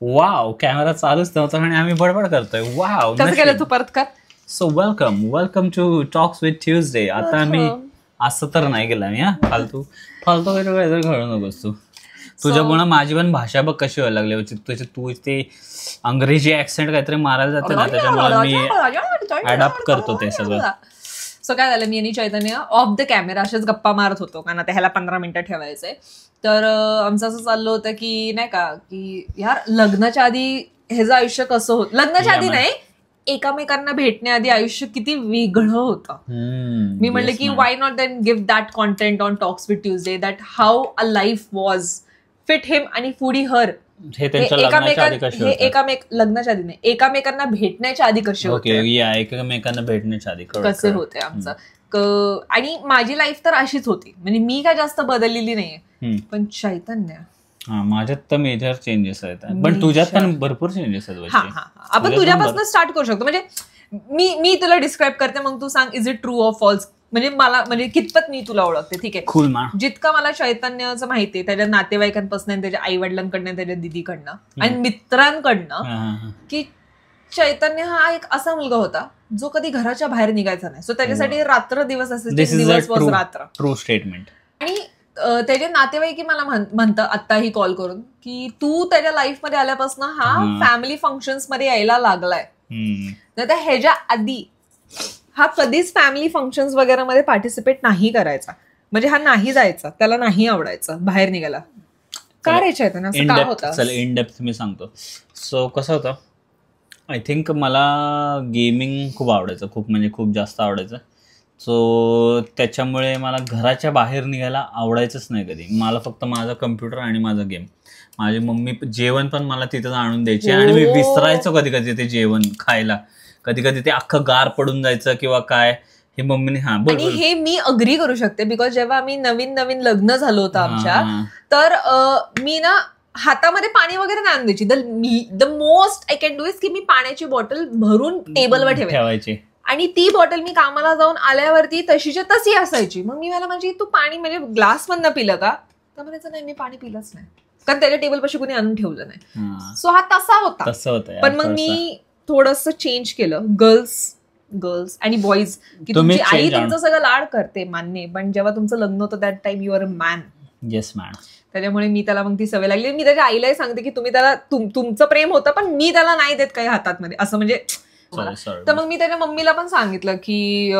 Wow, camera चालूच नव्हता आणि आम्ही बडबड करतोय. वाव, कसं केलं तू? परत कर. So welcome to talks with Tuesday. आता आम्ही असं तर नाही केलं मी, फालतू काहीतरी घडू नकोस तू. तुझ्यामुळे माझी पण भाषा बघ कशी व्हायला लागली. तू ते अंग्रेजी ऍक्सेंट काहीतरी मारायला जाते ना, त्याच्यामुळे मी अडॉप्ट करतो ते सगळं. सो काय झालं, मी आणि चैतन्य ऑफ द कॅमेरा असेच गप्पा मारत होतो, कारण आता ह्याला 15 मिनिटं ठेवायचंय. तर आमचं असं चाललं होतं की नाही का, की यार लग्नाच्या आधी ह्याचं आयुष्य कसं होतं, लग्नाच्या आधी नाही, एकामेकांना भेटण्याआधी आयुष्य किती वेगळं होतं. मी म्हणले की why not then give that content on talks with Tuesday, that how a life was fit him आणि फूडी हर. लग्नाच्या आधी नाही, एकामेकांना भेटण्याच्या आधी कसे होते, एकमेकांना भेटण्याच्या आधी कसे होते आमचं. आणि माझी लाईफ तर अशीच होती, म्हणजे मी काय जास्त बदललेली नाहीये, पण चैतन्य माझ्यात तर मेजर चेंजेस आहेत, पण तुझ्यात पण भरपूर चेंजेस आहेत. आपण तुझ्यापासून स्टार्ट करू शकतो. म्हणजे मी तुला डिस्क्राईब करते, मग तू सांग is it true or false. म्हणजे मला म्हणजे कितपत मी तुला ओळखते, ठीक आहे. जितकं मला चैतन्याचं माहितीये, त्याच्या नातेवाईकांपासून, त्याच्या आई वडिलांकडनं, त्याच्या दिदीकडनं आणि मित्रांकडनं, की चैतन्य हा एक असा मुलगा होता जो कधी घराच्या बाहेर निघायचा नाही. सो त्याच्यासाठी रात्र दिवस असायचे, दिवस वाज रात्र. True statement. आणि त्याचे नातेवाईक मला म्हणतात आत्ताही कॉल करून की तू त्याच्या लाईफ मध्ये आल्यापासून हा फॅमिली फंक्शन्स मध्ये यायला लागलाय. तर ह्याच्या आधी हा कधीच फॅमिली फंक्शन्स वगैरे मध्ये पार्टिसिपेट नाही करायचा. म्हणजे हा नाही जायचा, त्याला नाही आवडायचं बाहेर निघायला. का रे चैतन्य, असं का होतं? चल इन डेप्थ मी सांगतो. सो कसं होतं, आय थिंक मला गेमिंग खूप आवडायचं, खूप म्हणजे खूप जास्त आवडायचं. सो त्याच्यामुळे मला घराच्या बाहेर निघायला आवडायचंच नाही कधी. मला फक्त माझा कम्प्युटर आणि माझा गेम. माझी मम्मी जेवण पण मला तिथं आणून द्यायची आणि मी विसरायचो कधी कधी ते जेवण खायला. कधी कधी ते अख्खं गार पडून जायचं किंवा काय, हे मम्मीने. आणि हे मी अग्री करू शकते, बिकॉज जेव्हा आम्ही नवीन लग्न झालं होतं आमच्या, तर मी ना हातामध्ये पाणी वगैरे नाही आणून द्यायची. The most I can do is की मी पाण्याची बॉटल भरून टेबलवर ठेवायची आणि ती बॉटल मी कामाला जाऊन आल्यावरती तशीच्या तशी असायची. मग मी मला म्हणजे तू पाणी म्हणजे ग्लास मधनं पिलं का, तर म्हणायचं नाही मी पाणी पिलंच नाही, कारण त्याच्या टेबलपाशी कोणी आणून ठेवलं नाही. सो हा तसा होता. पण मग मी थोडंसं चेंज केलं. गर्ल्स आणि बॉईज, की तुमची आई तुमचं सगळं लाड करते मान्य, पण जेव्हा तुमचं लग्न होतं that time you are a man. Yes man. त्याच्यामुळे मी त्याला मग ती सवय लागली. मी त्याच्या आईलाही सांगते की तुम्ही त्याला तुमचं प्रेम होतं, पण मी त्याला नाही देत काही हातात मध्ये असं. म्हणजे तर मग मी त्याच्या मम्मीला पण सांगितलं की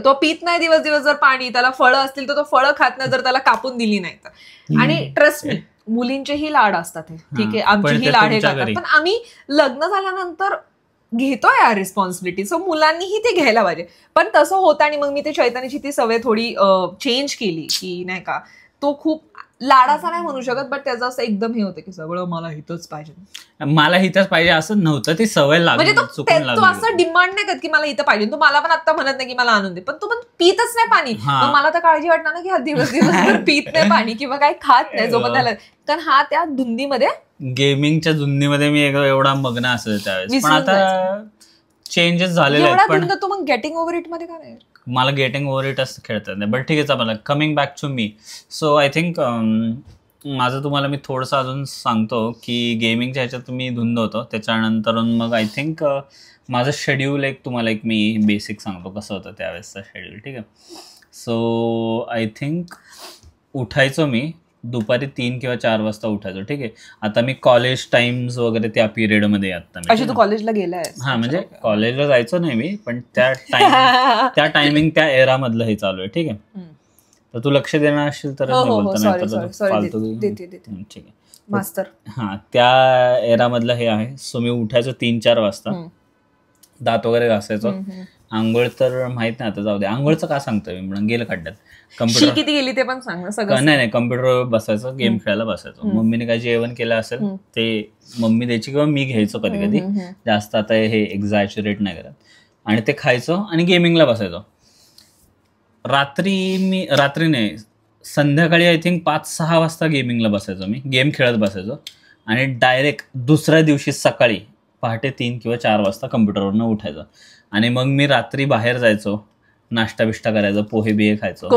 तो पित नाही दिवस जर पाणी, त्याला फळं असतील तर तो फळं खात नाही जर त्याला कापून दिली नाही तर. आणि ट्रस्ट मी, मुलींचेही लाड असतात हे, ठीक आहे, आमचेही लाड हे करतात, पण आम्ही लग्न झाल्यानंतर घेतोय या रिस्पॉन्सिबिलिटी. सो मुलांनीही ते घ्यायला पाहिजे. पण तसं होतं आणि मग मी ते चैतन्याची ती सवय थोडी चेंज केली, की नाही का तो खूप लाडाचा नाही म्हणू शकत, बट त्याचं असं एकदम हे होतं की सगळं मला हितच पाहिजे असं नव्हतं. ती सवय लागली. म्हणजे तो असं डिमांड नाही करत की मला इथं पाहिजे. तो मला पण आता म्हणत नाही की मला आणून दे, पण तू पण पितच नाही पाणी. मग मला तर काळजी वाटणार ना की हा दिवस पित नाही पाणी किंवा काही खात नाही झोपत त्याला, कारण हा त्या धुंदीमध्ये, गेमिंगच्या धुंदीमध्ये मी एवढा मग्न असेल त्यावेळेस. पण आता चेंजेस झालेले आहेत. पण तू मग गेटिंग ओव्हर इट मध्ये का नाही? मला गेटिंग ओव्हर इट असं खेळता नाही, बट ठीक आहे. मला coming back to me. So I think माझं तुम्हाला मी थोडंसं अजून सांगतो की गेमिंगच्या ह्याच्यात मी धुंद होतो. त्याच्यानंतर मग आय थिंक माझं शेड्यूल तुम्हाला मी बेसिक सांगतो कसं होतं त्यावेळेसचं शेड्यूल, ठीक आहे. सो आय थिंक उठायचो मी दुपारी 3 किंवा 4 वाजता उठायचो, ठीक आहे. आता मी कॉलेज टाइम्स वगैरे त्या पिरियडमध्ये आता मी. तू कॉलेजला गेलाय? हा, म्हणजे कॉलेजला जायचो नाही मी, पण त्या टायमिंग त्या एरा मधलं हे चालू आहे, ठीक आहे. तर तू लक्ष देणार असेल तर फालतू, ठीक आहे मास्तर. हा, त्या एरा मधलं हे आहे. सो मी उठायचो 3-4 वाजता, दात वगैरे घासायचो. आंघोळ तर माहित नाही, आता जाऊ दे. आंघोळचं का सांगतोय मी, म्हणून गेलं खड्ड्यात. कम्प्युटर किती गेली ते पण सांग सगळं. नाही, कम्प्युटरवर बसायचं, गेम खेळायला बसायचो. मम्मीने काय जेवण केलं असेल ते मम्मी द्यायची किंवा मी घ्यायचो कधी कधी, जास्त आता हे एक्झॅजरेट नाही करत. आणि ते खायचो आणि गेमिंगला बसायचो. रात्री नाही, संध्याकाळी आय थिंक 5-6 वाजता गेमिंगला बसायचो मी, गेम खेळत बसायचो. आणि डायरेक्ट दुसऱ्या दिवशी सकाळी पहाटे 3 किंवा 4 वाजता कम्प्युटरवरनं उठायचं. आणि मग मी रात्री बाहेर जायचो, नाश्ता बिष्टा करायचो, पोहे बिहे खायचो.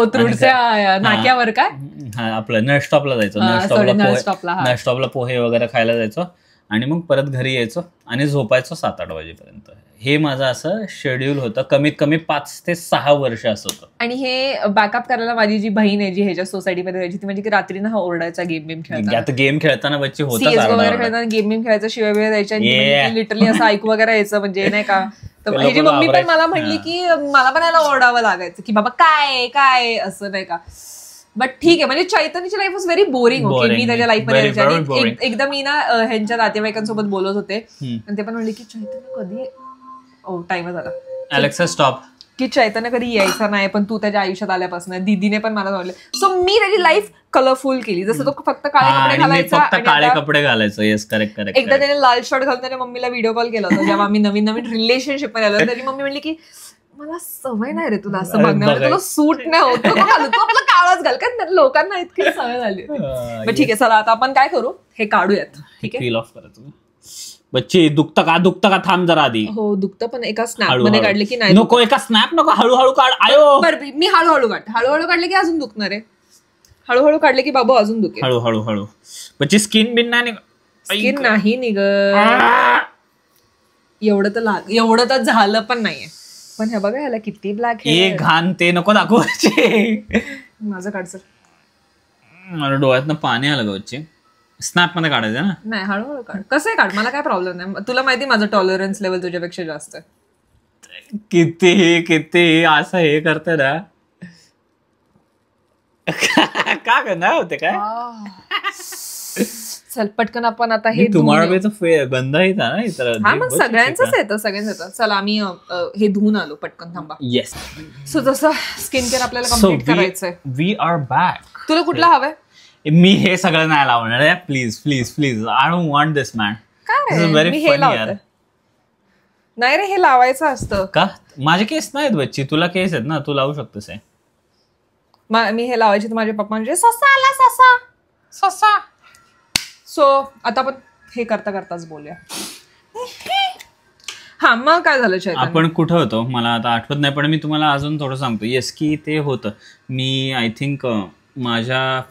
नाक्यावर काय, हा आपलं नळ स्टॉपला जायचो, नळ स्टॉपला पोहे वगैरे खायला जायचो. आणि मग परत घरी यायचो आणि झोपायचो 7-8 वाजेपर्यंत. हे माझं असं शेड्यूल होतं. कमीत कमी 5 ते 6 वर्ष असं होतं. आणि हे बॅकअप करायला माझी जी बहीण आहे जी ह्याच्या सोसायटीमध्ये राहायची ती म्हणजे की रात्री ना हा ओरडायचा गेम खेळताना. आता गेम खेळताना बच्ची होतं वगैरे खेळताना गेम खेळायचा शिवाय वेळ द्यायचा आणि लिटरली असं ऐकू वगैरे यायचं म्हणजे नाही का. तर ह्याची मम्मी पण मला म्हणली की मला पण याला ओरडावं लागायचं की बाबा काय काय असं नाही का. बट ठीक आहे म्हणजे चैतन्यची life was very boring. Okay मी त्याच्या लाईफमध्ये एकदा मी ना ह्यांच्या नातेवाईकांसोबत बोलत होते आणि ते पण म्हणले की चैतन्य कधी टाइम झाला अलेक्सा स्टॉप की चैतन्य कधी यायचा नाही पण तू त्याच्या आयुष्यात आल्यापासून दीदीने पण मला सांगितलं. सो मी त्याची लाईफ कलरफुल केली. जसं तो फक्त काळे कपडे घालायचा काळे कपडे घालायचं. Yes correct correct. एकदा त्याने लाल शर्ट घालून त्याच्या मम्मीला व्हिडिओ कॉल केला होता जेव्हा आम्ही नवीन रिलेशनशिप मध्ये आलो. त्याची मम्मी म्हणली की मला सवय नाही रे तुला असं बघण्यावर तुला सूट नाही होत तू आपला काळाच घाल कारण लोकांना इतकी सवय झाली होती. ठीक आहे चला आता आपण काय करू हे काढूयात. ठीक आहे फील ऑफ करायचं. बच्ची दुखतं का थांब जरा आधी. हो दुखतं पण एका स्नॅप मध्ये काढले की नाही नको एका स्नॅप नको हळूहळू काढ. आयो बरं मी हळूहळू काढले की अजून दुखणार आहे. हळूहळू काढले की बाबा अजून दुखेल. हळूहळू बच्ची स्किन बिन नाही स्किन नाही निघ एवढं तर झालं पण नाहीये. पण हे बघा ह्याला किती ब्लॅक हे घाण ते नको दाखवायचे. माझं काढचं मला डोळ्यातनं पाणी आलं गवची. स्नॅप मध्ये काढायचं ना. नाही हळूहळू काढ कसंही काढ मला काय प्रॉब्लेम नाही. तुला माहिती माझं टॉलरन्स लेवल तुझ्यापेक्षा जास्त आहे. किती असं हे करते ना का करणार होते काय. चल पटकन आपण आता हे तुम्हाला गंध येता ना. मग सगळ्यांच येतं. चला आम्ही हे धुवून आलो पटकन थांबा. येस. सो जसं स्किन केअर आपल्याला कम्प्लीट करायचंय. We are back. तुला कुठला हवंय. मी हे सगळं नाही लावणार. Please please please I don't want this man. Very funny. नाही रे हे लावायचं असतं का. माझे केस नाहीत बच्ची तुला केस आहेत ना तू लावू शकतोस. मी हे लावायचे तर माझे पप्पा म्हणजे ससा आला ससा. सो आता आपण हे करताच बोलूया. हा मग काय झालं आपण कुठं होतो मला आता आठवत नाही पण मी तुम्हाला अजून थोडं सांगतो. येस की ते होतं मी आय थिंक माझ्या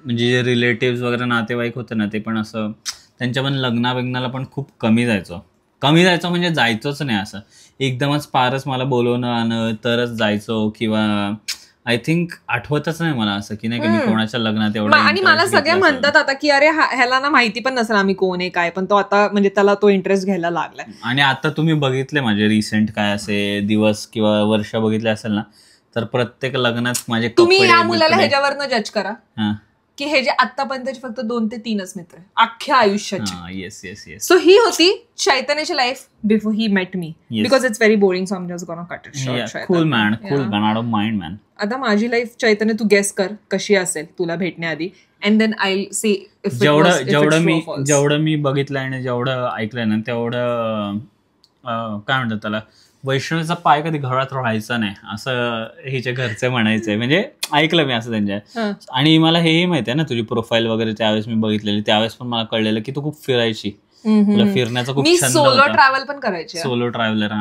म्हणजे जे रिलेटिव्ह वगैरे नातेवाईक होते ना ते पण असं त्यांच्या पण लग्नाला पण खूप कमी जायचो म्हणजे जायचोच नाही. असं एकदमच पारच मला बोलवणं आणं तरच जायचो किंवा आय थिंक आठवतच नाही मला असं की नाही का मी कोणाच्या लग्नात एवढं. आणि मला सगळे म्हणतात आता की अरे ह्याला ना माहिती पण नसेल आम्ही कोण आहे काय पण तो आता म्हणजे त्याला तो इंटरेस्ट घ्यायला लागलाय. आणि आता तुम्ही बघितले माझे रिसेंट काय असे दिवस किंवा वर्ष बघितले असेल ना तर प्रत्येक लग्नात माझे तुम्ही या मुलाला ह्याच्यावरनं जज करा की हे जे आतापर्यंतचे फक्त 2 ते 3च मित्र आहे अख्ख्या आयुष्याचे. Yes yes yes. सो ही होती चैतन्यची life before he met me because it's very boring so I am just gonna cut it short. Cool man I don't mind man. आता माझी लाईफ चैतन्य तू गेस कर कशी असेल तुला भेटण्याआधी अँड देन आय से जेवढं मी बघितलं आणि जेवढं ऐकलंय ना तेवढं काय म्हणतात त्याला वैष्णवीचा पाय कधी घरात राहायचा नाही असं हिचे घरचे म्हणायचंय. म्हणजे ऐकलं मी असं त्यांच्या. आणि मला हेही माहिती आहे ना तुझी प्रोफाईल वगैरे त्यावेळेस मी बघितलेली त्यावेळेस पण मला कळलेलं की तू खूप फिरायची. तुला फिरण्याचा खूप छंद होता. सोलो ट्रॅव्हल पण करायची. Solo traveller.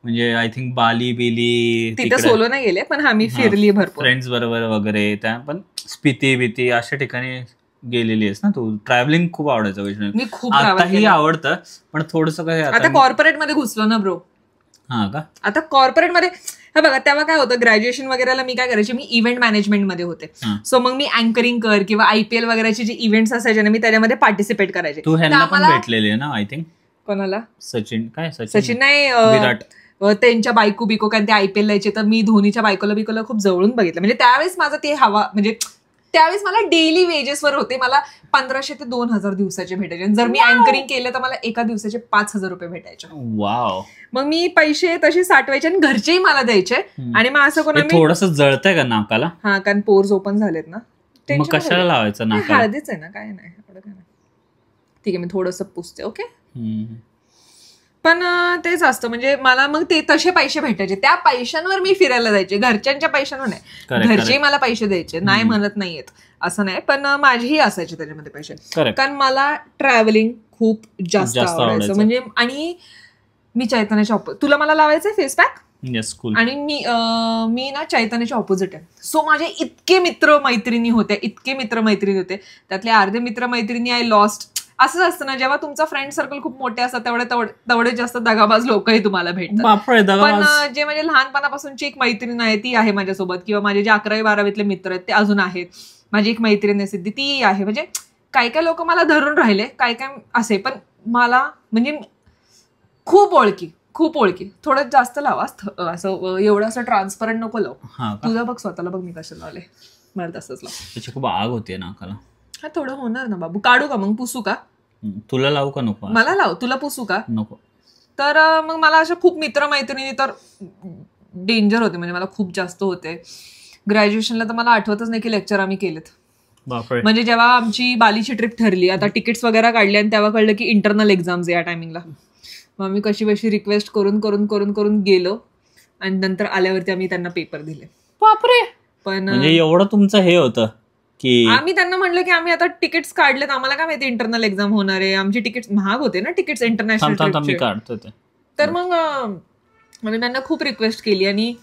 म्हणजे आय थिंक बाली बिली तिथे सोलो नाही गेले पण मी फिरली भरपूर फ्रेंड्स बरोबर वगैरे. त्या पण स्पिती अशा ठिकाणी गेलेली आहेस ना तू. ट्रॅव्हलिंग खूप आवडायचं वैष्णवी. आताही आवडतं पण थोडंसं काय आता कॉर्पोरेट मध्ये घुसलो ना ब्रो. हा का. आता कॉर्पोरेट मध्ये हे बघा तेव्हा काय होतं ग्रॅज्युएशन वगैरेला मी काय करायचे मी इव्हेंट मॅनेजमेंट मध्ये होते. सो मग मी अँकरिंग कर किंवा IPL वगैरेचे जे इव्हेंट्स असायचे ना मी त्याच्यामध्ये पार्टिसिपेट करायचे. तू ह्यांना पण भेटलेली आहे ना आय थिंक. कोणाला. सचिन नाही विराट. त्यांच्या बायको बिको कारण ते IPL यायचे तर मी धोनीच्या बायकोला खूप जवळून बघितलं. म्हणजे त्यावेळेस माझं ते हवा म्हणजे त्यावेळेस मला डेली वेजेसवर होते. मला 1500 ते 2000 दिवसाचे भेटायचे. जर मी अँकरिंग केलं तर मला एका दिवसाचे 5000 रुपये भेटायचे. वाव. मग मी पैसे तसे साठवायचे आणि घरचेही मला द्यायचे. आणि मग असं कोणा थोडंसं जळतंय का नाकाला. हा कारण पोर्स ओपन झालेत ना. मग कशाला लावायचं नाकाला. हळदीच आहे ना काय नाही एवढं काय नाही. ठीक आहे मी थोडंसं पुसते. ओके. पण तेच असतं म्हणजे मला मग ते तसे पैसे भेटायचे त्या पैशांवर मी फिरायला जायचे घरच्यांच्या पैशांवर नाही. घरचे मला पैसे द्यायचे नाही म्हणत नाहीयेत असं नाही पण माझेही असायचे त्याच्यामध्ये पैसे कारण मला ट्रॅव्हलिंग खूप जास्त आवडायचं. म्हणजे आणि मी चैतन्याच्या तुला मला लावायचंय फेस पॅक. आणि मी ना चैतन्याच्या ऑपोजिट आहे. सो माझे इतके मित्र मैत्रिणी होते त्यातले अर्धे मित्र मैत्रिणी आय लॉस्ट असंच असतं ना, जेव्हा तुमचा फ्रेंड सर्कल खूप मोठे असतात तेवढे जास्त दगाबाज लोकही तुम्हाला भेटतात. पण जे म्हणजे लहानपणापासूनची एक मैत्रीण आहे ती आहे माझ्यासोबत, किंवा माझे जे 11वी-12वीतले मित्र आहेत ते अजून आहेत. माझी एक मैत्रीण आहे सिद्धी, ती आहे. म्हणजे काय काय लोक मला धरून राहिले, काय काय असे. पण मला म्हणजे खूप ओळखी थोडं जास्त लावा, असं एवढं असं ट्रान्सपरंट नको लाव. तुझं बघ, स्वतःला बघ मी कशाला लावले, मला तसंच लाव. त्याची खूप आग होते नाकाला. हा थोडं होणार ना बाबू. काढू का मग, पुसू का? तुला लावू का नको? मला लाव. तुला पुसू का? नको. तर मग मला अशा खूप मित्रमैत्रिणी तर डेंजर होते, म्हणजे मला खूप जास्त होते. ग्रॅज्युएशनला तर मला आठवतच नाही की लेक्चर आम्ही केलेत. म्हणजे जेव्हा आमची बालीची ट्रिप ठरली, आता तिकीट्स वगैरे काढले आणि तेव्हा कळलं की इंटरनल एक्झाम्स या टायमिंगला. मग आम्ही कशी रिक्वेस्ट करून गेलो आणि नंतर आल्यावरती आम्ही त्यांना पेपर दिले. बापरे. पण म्हणजे एवढं तुमचं हे होतं की आम्ही त्यांना म्हणलं की आम्ही आता तिकीट्स काढलेत, आम्हाला काय माहिती इंटरनल एक्झाम होणार आहे. आमची तिकीट्स महाग होते ना, तिकीट्स इंटरनॅशनल. तर मग आम्ही त्यांना खूप रिक्वेस्ट केली आणि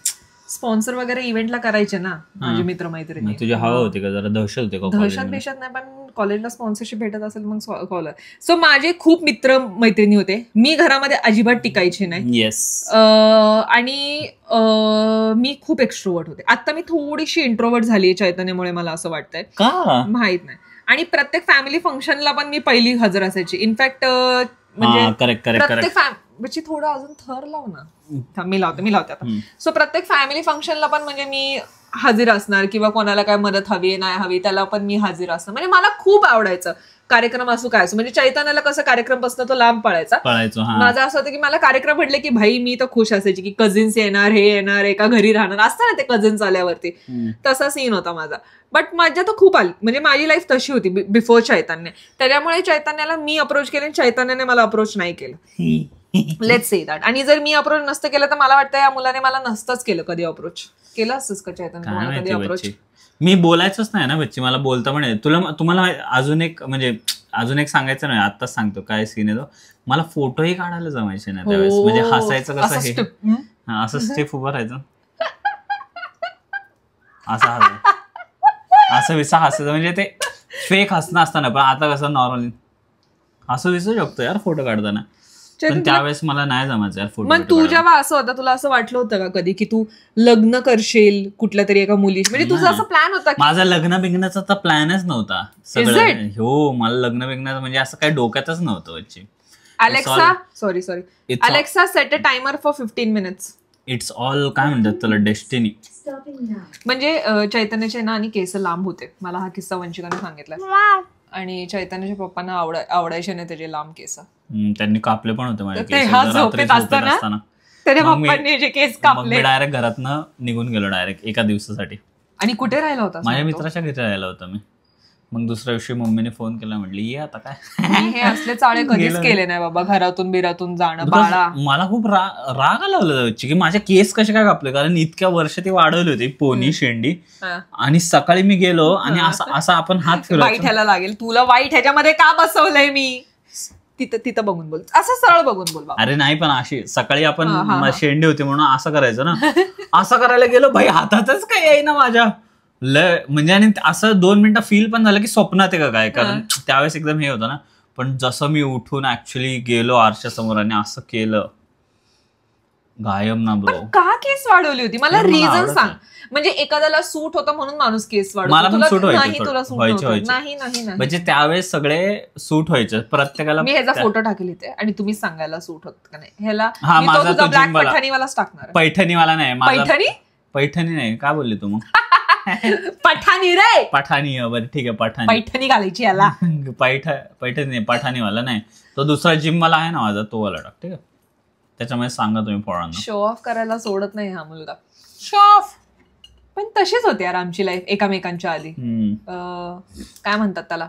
स्पॉन्सर वगैरे इव्हेंटला करायचे ना माझे मित्रमैत्रिणी. तुझी हवा होती का जरा? दहशत होते का? दहशत नाही, पण कॉलेजला स्पॉन्सरशिप भेटत असेल मग कॉलेज. सो माझे खूप मित्र मैत्रिणी होते. मी घरामध्ये अजिबात टिकायचे नाही. आणि मी खूप एक्स्ट्रोवर्ट होते. आता मी थोडीशी इंट्रोवर्ट झाली चैतन्यामुळे, मला असं वाटतंय का माहित नाही. आणि प्रत्येक फॅमिली फंक्शनला पण मी पहिली हजर असायची. इनफॅक्ट म्हणजे प्रत्येक थोडं अजून थर लाव ना, मी लावते आता. सो प्रत्येक फॅमिली फंक्शनला पण म्हणजे मी हजर असणार, किंवा कोणाला काय मदत हवी नाही हवी त्याला पण मी हजर असणार. म्हणजे मला खूप आवडायचं कार्यक्रम असो काय असो. म्हणजे चैतन्याला कसं कार्यक्रम पासून तो लांब पळायचा. माझं असं होतं की मला कार्यक्रम म्हटले की भाई मी तर खुश असायची की कझिन्स येणार, हे येणार, एका घरी राहणार असतं ना ते कझिन्स आल्यावरती. तसा सीन होता माझा. बट मजा तर खूप आली. म्हणजे माझी लाईफ तशी होती बिफोर चैतन्य. त्याच्यामुळे चैतन्याला मी अप्रोच केले, चैतन्याने मला अप्रोच नाही केलं. Let's say that. आणि जर मी अप्रोच नसतं केलं तर मला वाटतं या मुलाने मला नसतंच केलं कधी अप्रोच. केलं असतंच का चैतन्य कधी अप्रोच? मी बोलायचंच नाही ना बच्ची, मला बोलता पण येत. तुम्हाला अजून एक सांगायचं नाही, आत्ताच सांगतो काय सीन आहे तो. मला फोटोही काढायला जमायचे नाही त्यावेळेस. म्हणजे हसायचं कसं हे असं स्टेप उभं राहायचं, असं विसा हसायचं. म्हणजे ते फेक हसणं असताना, पण आता कसं नॉर्मली असं दिसू शकतो यार फोटो काढताना. पण त्यावेळेस मला नाही जमायचं यार फोटो. मग तू जेव्हा असं होता, तुला असं वाटलं होतं का कधी की तू लग्न करशील कुठल्या तरी एका मुलीशी? म्हणजे तुझा असं प्लॅन होता? माझा लग्न बिग्नाचा तर प्लॅनच नव्हता सगळं. हो, मला लग्न बिग्नाचं म्हणजे असं काही डोक्यातच नव्हतं. Alexa set a timer for 15 minutes. It's all काय म्हणतात त्याला, डेस्टिनी. म्हणजे चैतन्याचे ना आणि केस लांब होते. मला हा किस्सा वंशिकाने सांगितला. आणि चैतन्याच्या पप्पांना आवडायचे नाही त्याचे लांब केस. त्यांनी कापले पण होते माझे केस. झोपेत असताना त्याच्या पप्पांनी जे केस कापले. डायरेक्ट घरातनं निघून गेलो डायरेक्ट एका दिवसासाठी. आणि कुठे राहिला होता? माझ्या मित्राच्या घरी राहिला होता मी. मग दुसऱ्या दिवशी मम्मीने फोन केला, म्हटली ये आता काय. हे असले चाळे कधीच केले नाही बाबा, घरातून बिरातून जाणं. बाळा मला खूप राग आला होता की माझ्या केस कसे काय कापले, कारण इतक्या वर्ष ती वाढवली होती पोनी शेंडी. आणि सकाळी मी गेलो आणि असं आपण हात फिरवतो. वाईट ह्याला लागेल तुला, वाईट ह्याच्यामध्ये का बसवलंय मी? तिथं बघून बोल, असं सरळ बघून बोल. अरे नाही, पण अशी सकाळी आपण शेंडी होती म्हणून असं करायचं ना. असं करायला गेलो भाई, हातातच काय येईना माझ्या. म्हणजे आणि असं 2 मिनिटं फील पण झालं की स्वप्नात आहे का काय, कारण त्यावेळेस एकदम हे होतं ना. पण जसं मी उठून ऍक्च्युअली गेलो आरशा समोर आणि असं केलं, गायब ना ब्रो. का केस वाढवली होती मला रिझन सांग. म्हणजे एखाद्याला सूट होतं म्हणून माणूस केस वाढवतो. मला पण सूट व्हायचे. म्हणजे त्यावेळेस सगळे सूट व्हायचे प्रत्येकाला. मी ह्याचा फोटो टाकेल इथे आणि तुम्ही सांगायला सूट होत का नाही ह्याला. माझा तो पैठणीवालाच टाकणार. पैठणीवाला नाही, पैठणी नाही. काय बोलली तू मग? पठाणी रे, पठाणी. बरं ठीक आहे, पैठणी घालायची याला. पैठणी पठाणीवाला नाही, तो दुसरा जिम वाला आहे ना माझा, तो वाला टाक. ठीक आहे, त्याच्यामध्ये सांगा तुम्ही पोरांना. शो ऑफ करायला सोडत नाही हा मुलगा. Show off. पण तशीच होती यार आमची लाईफ एकमेकांच्या आधी. काय म्हणतात त्याला,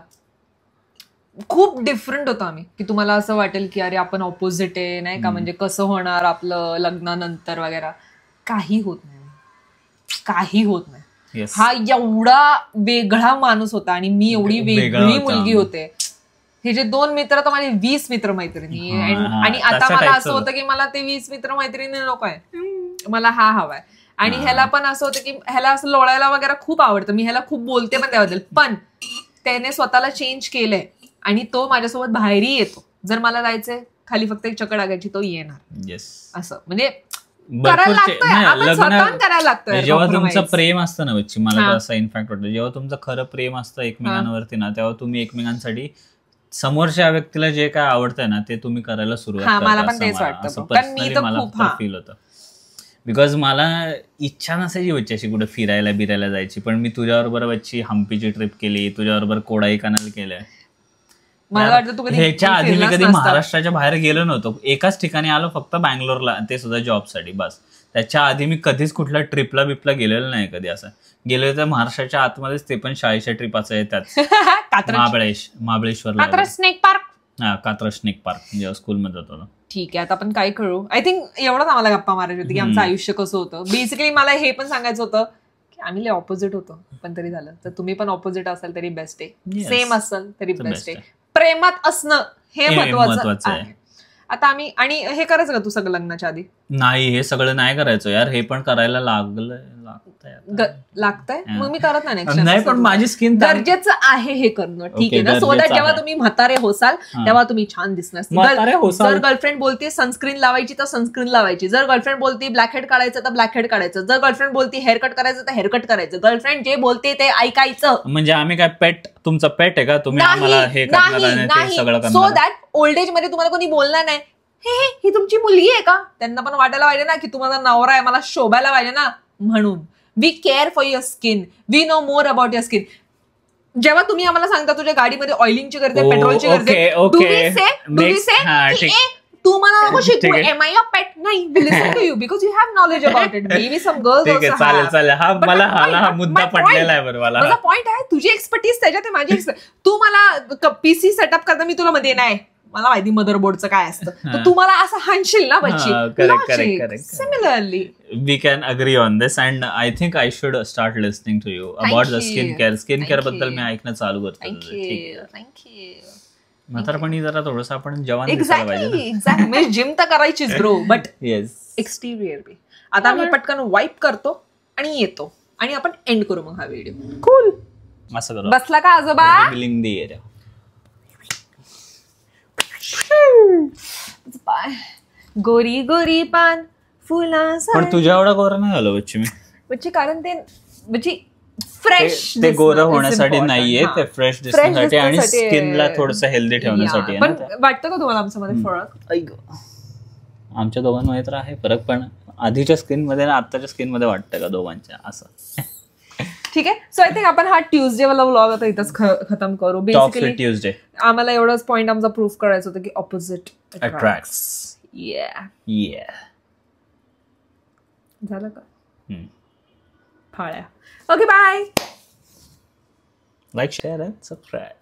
खूप डिफरंट होतो आम्ही. की तुम्हाला असं वाटेल की अरे आपण ऑपोजिट आहे नाही का, म्हणजे कसं होणार आपलं लग्नानंतर वगैरे. काही होत नाही. हा एवढा वेगळा माणूस होता आणि मी एवढी वेगळी मुलगी होते. हे जे 2 मित्र तर माझे 20 मित्र मैत्रिणी. आणि आता मला असं होतं की मला ते 20 मित्र मैत्रिणी नको आहे, मला हा हवाय. आणि ह्याला पण असं होतं की ह्याला असं लोळायला वगैरे खूप आवडतं. मी ह्याला खूप बोलते पण त्याबद्दल, पण त्याने स्वतःला चेंज केलंय आणि तो माझ्यासोबत बाहेरही येतो. जर मला जायचंय खाली फक्त एक चक्कर टाकायची, तो येणार. असं म्हणजे जेव्हा तुमचं प्रेम असतं ना बच्ची, मला असं इनफॅक्ट वाटतं, जेव्हा तुमचं खरं प्रेम असतं एकमेकांवरती ना, तेव्हा तुम्ही एकमेकांसाठी समोरच्या व्यक्तीला जे काय आवडतंय ना ते तुम्ही करायला सुरुवात करता. असं पर्सनली मला फील होतं. बिकॉज मला इच्छा नसायची बच्ची अशी कुठे फिरायला बिरायला जायची, पण मी तुझ्याबरोबर बच्ची हम्पीची ट्रिप केली, तुझ्याबरोबर कोडाईकनाल केलंय. मला वाटतं तू ह्याच्या आधी मी कधी महाराष्ट्राच्या बाहेर गेलो नव्हतो. एकाच ठिकाणी आलो फक्त बँगलोरला, ते सुद्धा जॉबसाठी बस. त्याच्या आधी मी कधीच कुठल्या ट्रिपला बिपला गेलेलो नाही कधी. असं गेलो तर महाराष्ट्राच्या आतमध्येच, ते पण शाळेच्या ट्रिपाचं येतात. महाबळेश्वरला, कात्रज स्नेक पार्क. हा, कात्रज स्नेक पार्क जेव्हा स्कूलमध्ये होतो. ठीक आहे, आता आपण काय करू. आय थिंक एवढंच आम्हाला गप्पा मारायची होती की आमचं आयुष्य कसं होतं. बेसिकली मला हे पण सांगायचं होतं की आम्ही लय ऑपोजिट होतो, पण तरी झालं. तर तुम्ही पण ऑपोजिट असाल तरी बेस्ट आहे, सेम असाल तरी बेस्ट आहे. प्रेमात असणं हे महत्वाचं आहे. आता आम्ही, आणि हे करायचं का तू सगळं लग्नाच्या आधी? नाही, हे सगळं नाही करायचं यार, हे पण करायला लागतंय. मग मी करत नाही, पण माझी स्किन गरजेचं आहे हे करणं, ठीक आहे ना. सो दॅट जेव्हा तुम्ही म्हातारे होसाल तेव्हा तुम्ही छान दिसणार. जर गर्लफ्रेंड बोलते सनस्क्रीन लावायची तर सनस्क्रीन लावायची. जर गर्लफ्रेंड बोलते ब्लॅक हेड काढायचं तर ब्लॅक हेड काढायचं. जर गर्लफ्रेंड बोलते हेअरकट करायचं तर हेअरकट करायचं. गर्लफ्रेंड जे बोलते ते ऐकायचं. म्हणजे आम्ही काय पेट, तुमचं पेट आहे का? तुम्ही आम्हाला हे सगळं. सो दॅट ओल्ड एज मध्ये तुम्हाला कोणी बोलणार नाही ही तुमची मुलगी आहे का. त्यांना पण वाटायला पाहिजे ना की तुम्हाला नवरा आहे, मला शोभायला पाहिजे ना. म्हणून we care for your skin, we know more about your skin. जेव्हा तुम्ही आम्हाला सांगता तुझ्या गाडीमध्ये ऑइलिंगची गरज आहे, पेट्रोलची गरज आहे, तू मला नको शिकू, एम आय अ पेट. नाही, we listen to you because you have knowledge about it. Maybe some girls also have. चालेल, हा मला मुद्दा पटलेला आहे. बरं, माझा पॉइंट आहे, तुझी एक्सपर्टीज त्याच्यात आहे, माझी एक्सपर्ट. तू मला पीसी सेटअप करता, मी तुला मध्ये नाही, मला माहिती मदरबोर्डचं काय असतं, तर तुम्हाला असं हाणशील ना बच्ची. Similarly we can agree on this, and I think I should start listening to you about the skin care बद्दल मी ऐकणं चालू करतो. थँक्यू. म्हातारपणी जरा थोडंसं आपण जवान दिसायला पाहिजे. एक्झॅक्टली, जिम तर करायचीच ब्रो, बट एक्सटिरियर बी. आता मी पटकन वाईप करतो आणि येतो, आणि आपण एंड करू मग हा व्हिडिओ. कूल, असं करू. बसला का आजोबा? गोरी गोरी पान फुला. पण तुझ्या एवढा गोरा नाही झालो बच्ची मी. बच्ची कारण ते बच्ची फ्रेश, ते गोरा होण्यासाठी नाहीये, ते फ्रेश दिसण्यासाठी आणि स्किनला थोडंसं हेल्दी ठेवण्यासाठी. पण वाटतं का तुम्हाला आमच्यामध्ये फरक? आमच्या दोघांमध्ये तर आहे फरक, पण आधीच्या स्किन मध्ये आणि आताच्या स्किन मध्ये वाटतं का दोघांच्या असं? ठीक आहे. सो आय थिंक आपण हा ट्यूजडे वाला व्लॉग आता इथंच खतम करू. बेसिकली ट्यूजडे आम्हाला एवढंच पॉइंट आमचा प्रूव्ह करायचं होतं की ऑपोजिट अट्रॅक्ट्स. झालं का? फाळ्या. Okay, bye. Like, share and subscribe.